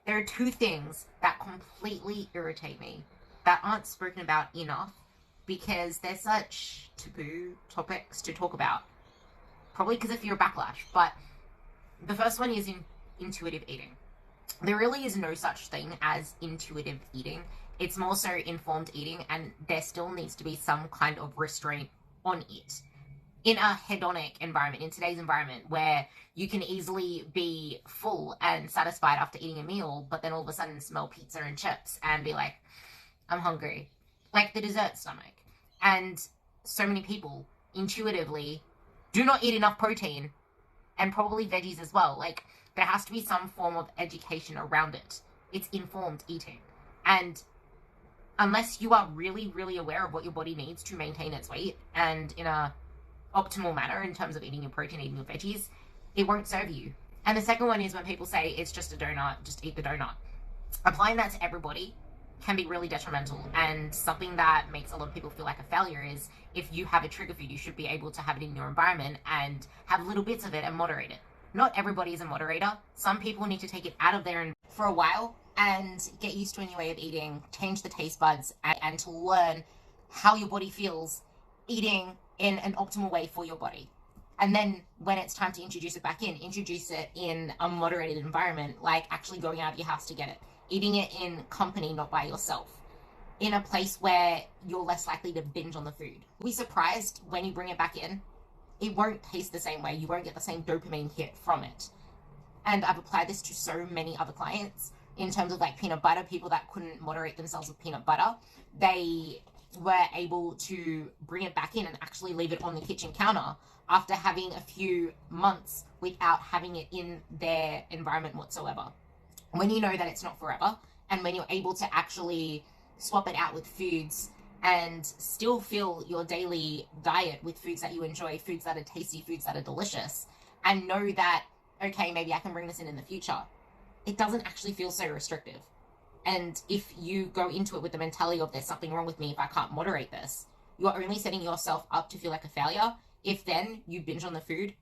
There are two things that completely irritate me that aren't spoken about enough because they're such taboo topics to talk about. Probably because of fear of backlash. But the first one is intuitive eating. There really is no such thing as intuitive eating. It's more so informed eating, and there still needs to be some kind of restraint on it in a hedonic environment, in today's environment, where you can easily be full and satisfied after eating a meal, but then all of a sudden smell pizza and chips and be like, I'm hungry. Like the dessert stomach. And so many people intuitively do not eat enough protein and probably veggies as well. Like there has to be some form of education around it. It's informed eating. And unless you are really, really aware of what your body needs to maintain its weight and in a optimal manner in terms of eating your protein, eating your veggies, it won't serve you. And the second one is when people say it's just a donut, just eat the donut. Applying that to everybody can be really detrimental, and something that makes a lot of people feel like a failure is if you have a trigger food, you should be able to have it in your environment and have little bits of it and moderate it. Not everybody is a moderator. Some people need to take it out of there for a while and get used to a new way of eating, change the taste buds, and to learn how your body feels eating in an optimal way for your body. And then when it's time to introduce it back in, introduce it in a moderated environment, like actually going out of your house to get it, eating it in company, not by yourself, in a place where you're less likely to binge on the food. Be surprised when you bring it back in, it won't taste the same way. You won't get the same dopamine hit from it. And I've applied this to so many other clients in terms of like peanut butter, people that couldn't moderate themselves with peanut butter. They were able to bring it back in and actually leave it on the kitchen counter after having a few months without having it in their environment whatsoever. When you know that it's not forever, and when you're able to actually swap it out with foods and still fill your daily diet with foods that you enjoy, foods that are tasty, foods that are delicious, and know that, okay, maybe I can bring this in the future, it doesn't actually feel so restrictive. And if you go into it with the mentality of there's something wrong with me if I can't moderate this, you're only setting yourself up to feel like a failure if then you binge on the food